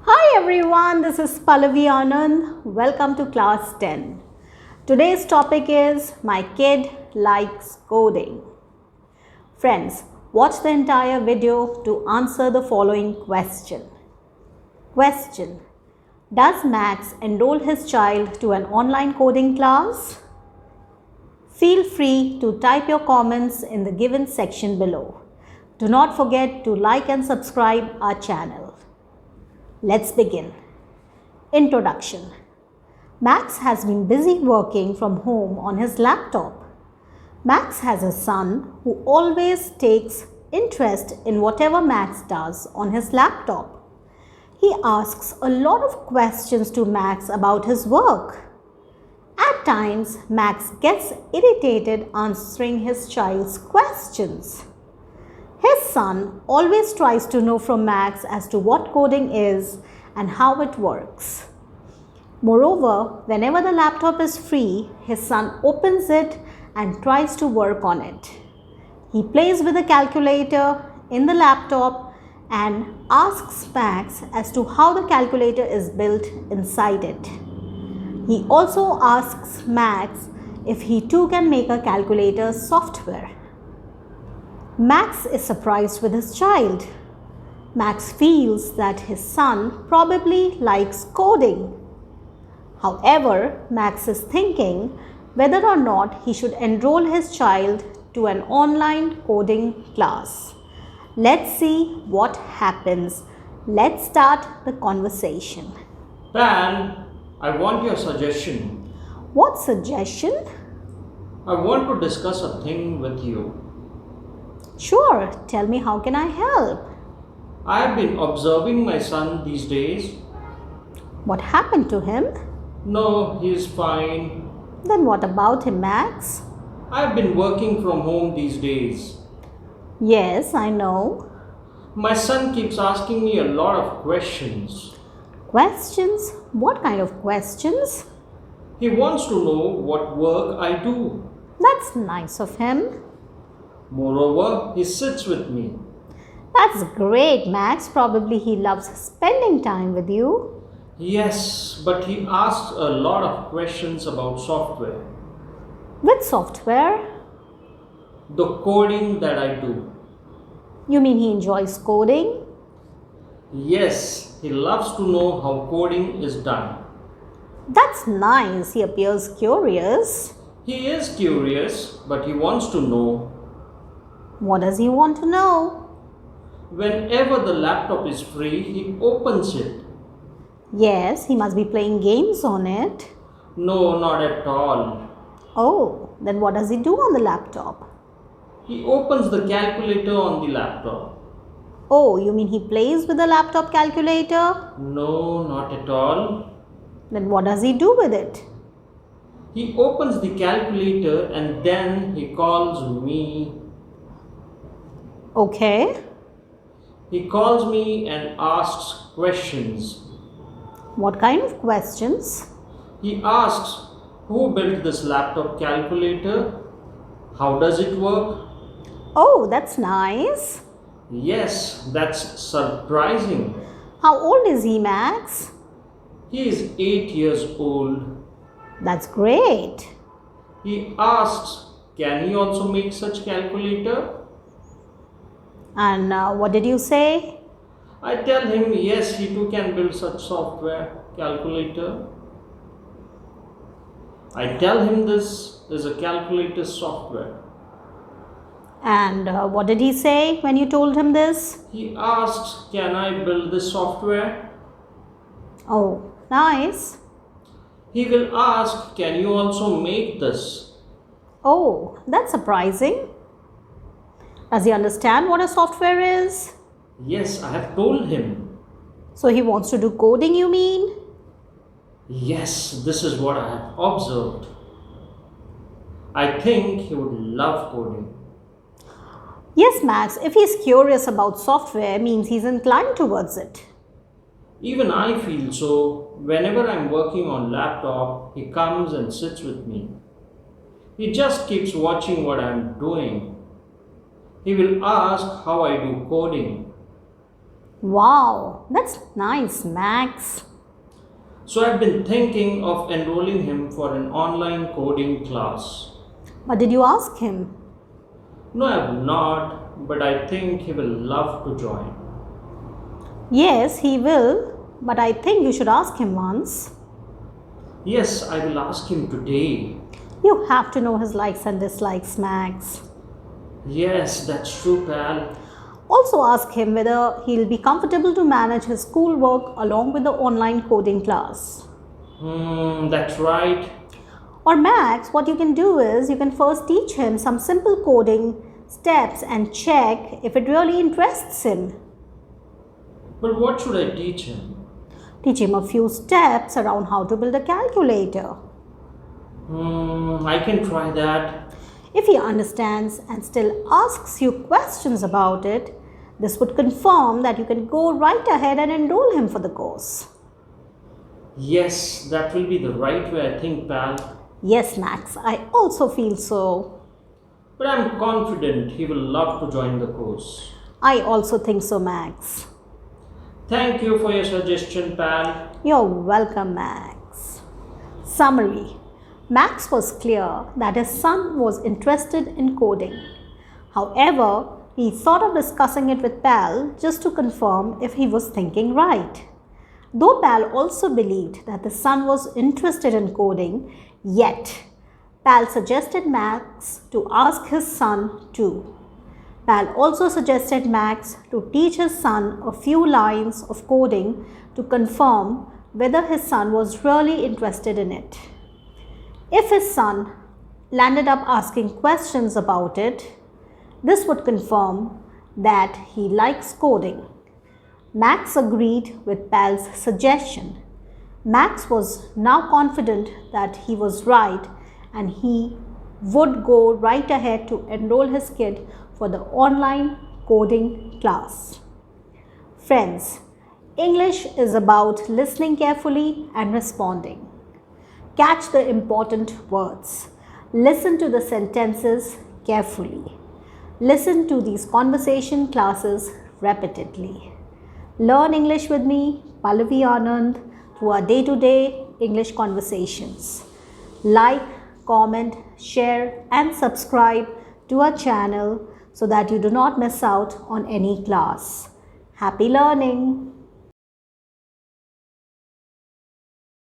Hi everyone, this is Pallavi Anand. Welcome to class 10. Today's topic is My Kid Likes Coding. Friends, watch the entire video to answer the following question. Question: Does Max enroll his child to an online coding class? Feel free to type your comments in the given section below. Do not forget to like and subscribe our channel. Let's begin. Introduction. Max has been busy working from home on his laptop. Max has a son who always takes interest in whatever Max does on his laptop. He asks a lot of questions to Max about his work. At times, Max gets irritated answering his child's questions. His son always tries to know from Max as to what coding is and how it works. Moreover, whenever the laptop is free, his son opens it and tries to work on it. He plays with the calculator in the laptop and asks Max as to how the calculator is built inside it. He also asks Max if he too can make a calculator software. Max is surprised with his child. Max feels that his son probably likes coding. However, Max is thinking whether or not he should enroll his child to an online coding class. Let's see what happens. Let's start the conversation. Pan, I want your suggestion. What suggestion? I want to discuss a thing with you. Sure, tell me, how can I help? I have been observing my son these days. What happened to him? No, he is fine. Then what about him, Max? I have been working from home these days. Yes, I know. My son keeps asking me a lot of questions. Questions? What kind of questions? He wants to know what work I do. That's nice of him. Moreover, he sits with me. That's great, Max. Probably he loves spending time with you. Yes, but he asks a lot of questions about software. With software? The coding that I do. You mean he enjoys coding? Yes, he loves to know how coding is done. That's nice. He appears curious. He is curious, but he wants to know. What does he want to know? Whenever the laptop is free, he opens it. Yes, he must be playing games on it. No, not at all. Oh, then what does he do on the laptop? He opens the calculator on the laptop. Oh, you mean he plays with the laptop calculator? No, not at all. Then what does he do with it? He opens the calculator and then he calls me. Okay. He calls me and asks questions. What kind of questions? He asks, who built this laptop calculator? How does it work? Oh, that's nice. Yes, that's surprising. How old is he, Max? He is 8 years old. That's great. He asks, can he also make such calculator? And what did you say? I tell him, yes, he too can build such software calculator. I tell him this is a calculator software. And what did he say when you told him this? He asks, can I build this software? Oh, nice. He will ask, can you also make this? Oh, that's surprising. Does he understand what a software is? Yes, I have told him. So he wants to do coding, you mean? Yes, this is what I have observed. I think he would love coding. Yes, Max, if he's curious about software, means he's inclined towards it. Even I feel so. Whenever I'm working on laptop, he comes and sits with me. He just keeps watching what I'm doing. He will ask how I do coding. Wow, that's nice, Max. So I've been thinking of enrolling him for an online coding class. But did you ask him? No, I have not, but I think he will love to join. Yes, he will, but I think you should ask him once. Yes, I will ask him today. You have to know his likes and dislikes, Max. Yes, that's true, pal. Also ask him whether he'll be comfortable to manage his schoolwork along with the online coding class. That's right. Or Max, what you can do is you can first teach him some simple coding steps and check if it really interests him. But what should I teach him? Teach him a few steps around how to build a calculator. I can try that. If he understands and still asks you questions about it, this would confirm that you can go right ahead and enroll him for the course. Yes, that will be the right way, I think, pal. Yes, Max, I also feel so. But I'm confident he will love to join the course. I also think so, Max. Thank you for your suggestion, pal. You're welcome, Max. Summary. Max was clear that his son was interested in coding. However, he thought of discussing it with Pal just to confirm if he was thinking right. Though Pal also believed that the son was interested in coding, yet Pal suggested Max to ask his son too. Pal also suggested Max to teach his son a few lines of coding to confirm whether his son was really interested in it. If his son landed up asking questions about it, this would confirm that he likes coding. Max agreed with Pal's suggestion. Max was now confident that he was right and he would go right ahead to enroll his kid for the online coding class. Friends, English is about listening carefully and responding. Catch the important words. Listen to the sentences carefully. Listen to these conversation classes repeatedly. Learn English with me, Pallavi Anand, through our day-to-day English conversations. Like, comment, share and subscribe to our channel so that you do not miss out on any class. Happy learning!